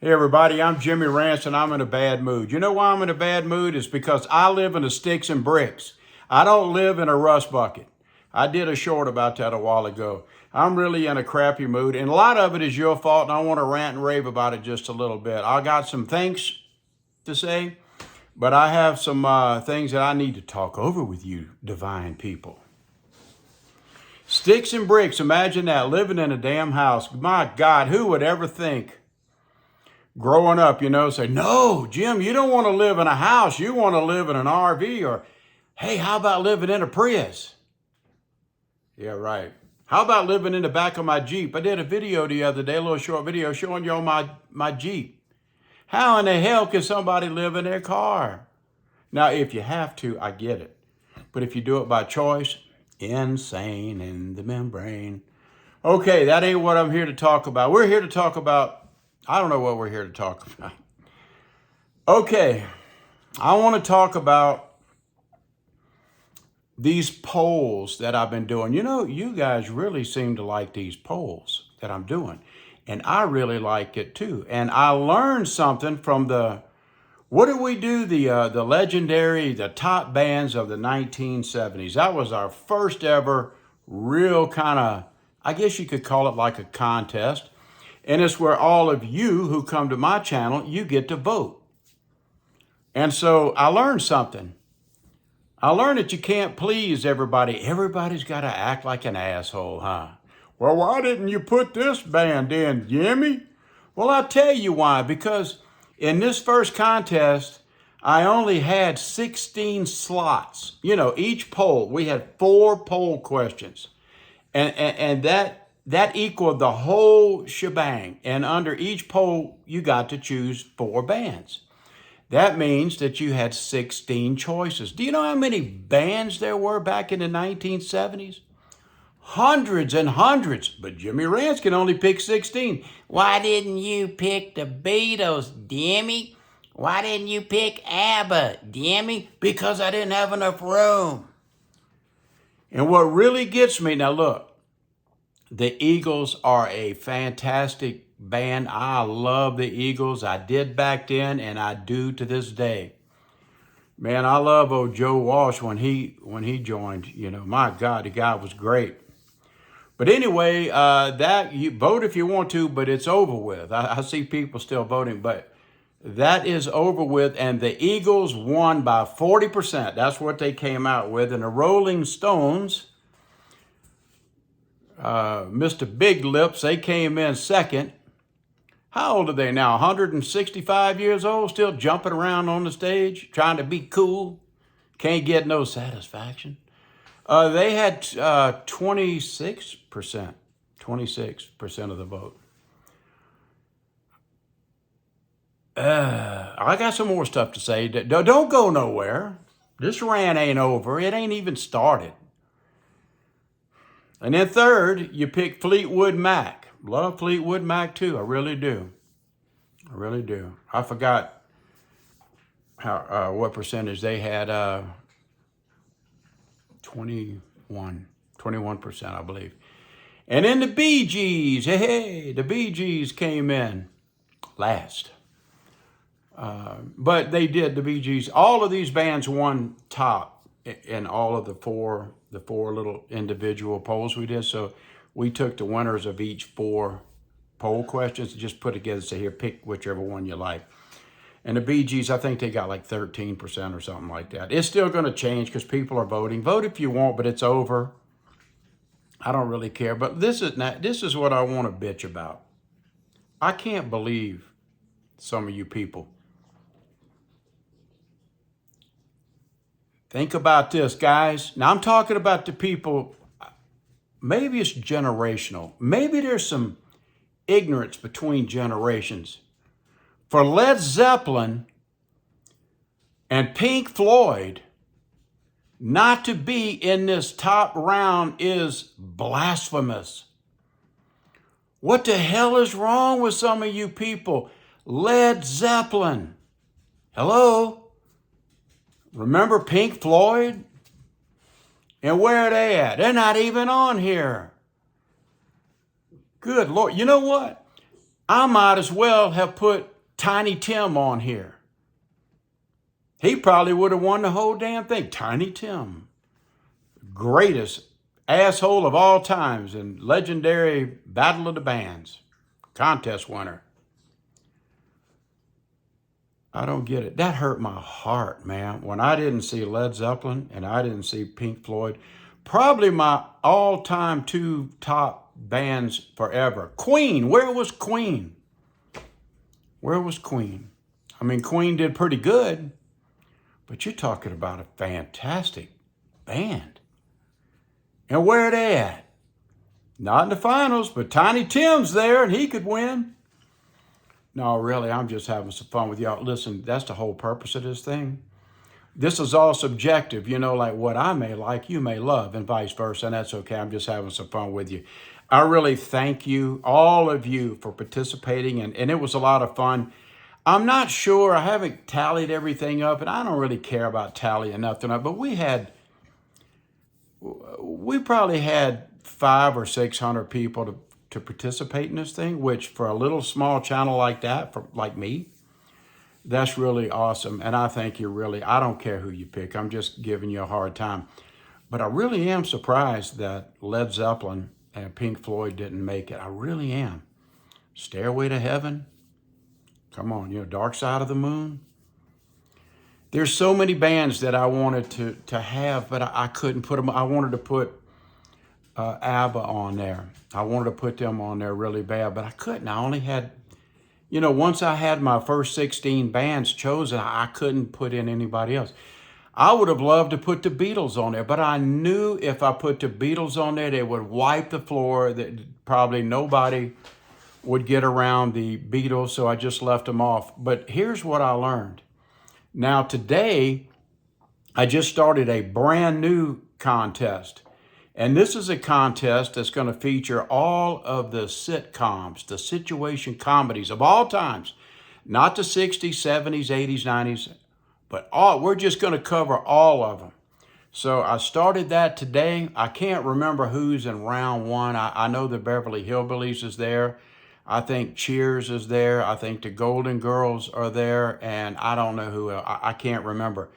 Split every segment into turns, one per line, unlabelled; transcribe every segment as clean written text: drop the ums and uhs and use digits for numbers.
Hey everybody, I'm Jimmy Rant and I'm in a bad mood. You know why I'm in a bad mood? It's because I live in the sticks and bricks. I don't live in a rust bucket. I did a short about that a while ago. I'm really in a crappy mood, and a lot of it is your fault, and I want to rant and rave about it just a little bit. I got some thanks to say, but I have some things that I need to talk over with you, divine people. Sticks and bricks, imagine that, living in a damn house. My God, who would ever think? Growing up, say, no, Jim, you don't want to live in a house. You want to live in an RV, or, hey, how about living in a Prius? Yeah, right. How about living in the back of my Jeep? I did a video the other day, a little short video showing you my Jeep. How in the hell can somebody live in their car? Now, if you have to, I get it. But if you do it by choice, insane in the membrane. Okay, that ain't what I'm here to talk about. We're here to talk about, I don't know what we're here to talk about. Okay, I want to talk about these polls that I've been doing. You guys really seem to like these polls that I'm doing, and I really like it too. And I learned something from what did we do? The legendary, the top bands of the 1970s. That was our first ever real kind of, I guess you could call it like a contest. And it's where all of you who come to my channel, you get to vote. And so I learned something. I learned that you can't please everybody. Everybody's got to act like an asshole, huh? Well, why didn't you put this band in, Jimmy? Well, I'll tell you why. Because in this first contest, I only had 16 slots. Each poll, we had 4 poll questions. And that equaled the whole shebang. And under each poll, you got to choose 4 bands. That means that you had 16 choices. Do you know how many bands there were back in the 1970s? Hundreds and hundreds, but Jimmy Rance can only pick 16. Why didn't you pick the Beatles, Jimmy? Why didn't you pick ABBA, Jimmy? Because I didn't have enough room. And what really gets me, now look, the Eagles are a fantastic band. I love the Eagles. I did back then, and I do to this day. Man, I love old Joe Walsh when he joined. My God, the guy was great. But anyway, that you vote if you want to, but it's over with. I see people still voting, but that is over with. And the Eagles won by 40%. That's what they came out with. And the Rolling Stones, Mr. Big Lips, they came in second. How old are they now? 165 years old, still jumping around on the stage, trying to be cool. Can't get no satisfaction. They had 26%. 26% of the vote. I got some more stuff to say. Don't go nowhere. This rant ain't over. It ain't even started. And then third, you pick Fleetwood Mac. Love Fleetwood Mac too. I really do. I really do. I forgot what percentage they had. 21%, I believe. And then the Bee Gees. Hey, the Bee Gees came in last. But they did, the Bee Gees. All of these bands won top in all of the four little individual polls we did. So we took the winners of each 4 poll questions and just put together, say, here, pick whichever one you like. And the Bee Gees, I think they got like 13% or something like that. It's still going to change because people are voting. Vote if you want, but it's over. I don't really care. But this is what I want to bitch about. I can't believe some of you people. Think about this, guys. Now, I'm talking about the people, maybe it's generational. Maybe there's some ignorance between generations. For Led Zeppelin and Pink Floyd not to be in this top round is blasphemous. What the hell is wrong with some of you people? Led Zeppelin. Hello? Remember Pink Floyd? And where are they at? They're not even on here. Good Lord. You know what? I might as well have put Tiny Tim on here. He probably would have won the whole damn thing. Tiny Tim, greatest asshole of all times and legendary Battle of the Bands contest winner. I don't get it. That hurt my heart, man. When I didn't see Led Zeppelin and I didn't see Pink Floyd, probably my all-time two top bands forever. Queen, where was Queen? Where was Queen? I mean, Queen did pretty good, but you're talking about a fantastic band. And where are they at? Not in the finals, but Tiny Tim's there and he could win. No, really, I'm just having some fun with y'all. Listen, that's the whole purpose of this thing. This is all subjective, like what I may like, you may love, and vice versa, and that's okay. I'm just having some fun with you. I really thank you, all of you, for participating, and it was a lot of fun. I'm not sure, I haven't tallied everything up, and I don't really care about tallying nothing up, but we probably had 500 or 600 people to participate in this thing, which for a little small channel like that, like me, that's really awesome. And I think I don't care who you pick. I'm just giving you a hard time. But I really am surprised that Led Zeppelin and Pink Floyd didn't make it. I really am. Stairway to Heaven. Come on, Dark Side of the Moon. There's so many bands that I wanted to have, but I couldn't put them. I wanted to put ABBA on there. I wanted to put them on there really bad, but I couldn't. I only had, once I had my first 16 bands chosen, I couldn't put in anybody else. I would have loved to put the Beatles on there, but I knew if I put the Beatles on there, they would wipe the floor. That probably nobody would get around the Beatles, so I just left them off. But here's what I learned. Now today, I just started a brand new contest. And this is a contest that's going to feature all of the sitcoms, the situation comedies of all times, not the 60s, 70s, 80s, 90s, but we're just going to cover all of them. So I started that today. I can't remember who's in round one. I know the Beverly Hillbillies is there. I think Cheers is there. I think the Golden Girls are there. And I don't know who else. I can't remember.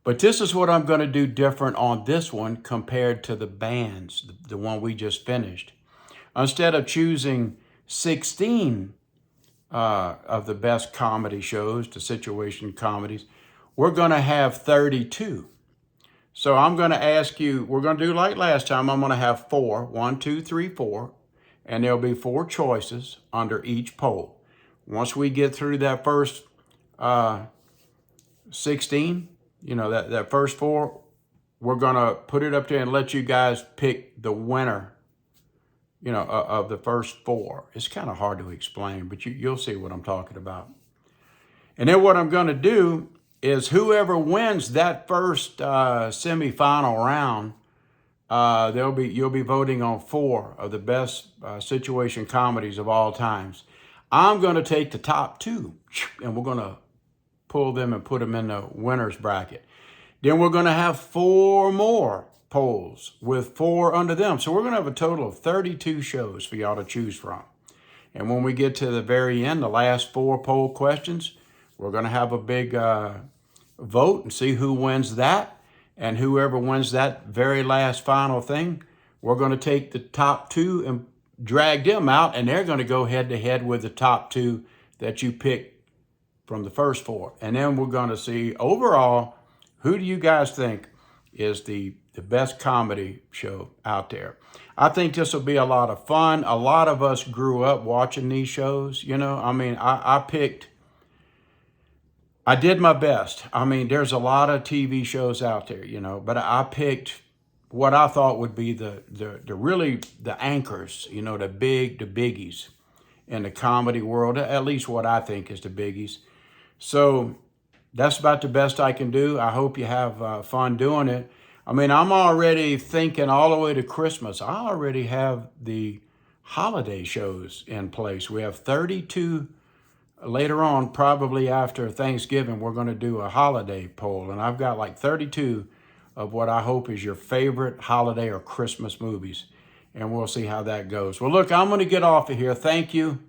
But this is what I'm going to do different on this one compared to the bands, the one we just finished. Instead of choosing 16 of the best comedy shows, the situation comedies, we're going to have 32. So I'm going to ask you, we're going to do like last time. I'm going to have 4, 1, 2, 3, 4, and there'll be 4 choices under each poll. Once we get through that first 16, that first 4, we're going to put it up there and let you guys pick the winner, of the first 4. It's kind of hard to explain, but you'll see what I'm talking about. And then what I'm going to do is whoever wins that first semifinal round, you'll be voting on 4 of the best situation comedies of all times. I'm going to take the top 2, and we're going to pull them and put them in the winner's bracket. Then we're going to have 4 more polls with 4 under them. So we're going to have a total of 32 shows for y'all to choose from. And when we get to the very end, the last 4 poll questions, we're going to have a big vote and see who wins that. And whoever wins that very last final thing, we're going to take the top 2 and drag them out, and they're going to go head to head with the top 2 that you picked from the first 4. And then we're going to see overall, who do you guys think is the best comedy show out there? I think this will be a lot of fun. A lot of us grew up watching these shows, I did my best. There's a lot of TV shows out there, but I picked what I thought would be the anchors, the biggies in the comedy world, at least what I think is the biggies. So that's about the best I can do. I hope you have fun doing it. I'm already thinking all the way to Christmas. I already have the holiday shows in place. We have 32 later on, probably after Thanksgiving, we're going to do a holiday poll. And I've got like 32 of what I hope is your favorite holiday or Christmas movies. And we'll see how that goes. Well, look, I'm going to get off of here. Thank you.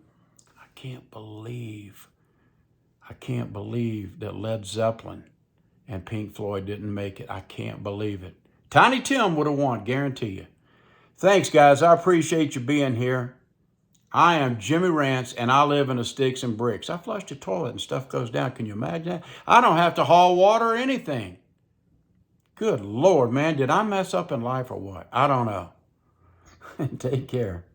can't believe that Led Zeppelin and Pink Floyd didn't make it. I can't believe it. Tiny Tim would have won, guarantee you. Thanks, guys. I appreciate you being here. I am Jimmy Rants, and I live in the sticks and bricks. I flush the toilet and stuff goes down. Can you imagine that? I don't have to haul water or anything. Good Lord, man. Did I mess up in life or what? I don't know. Take care.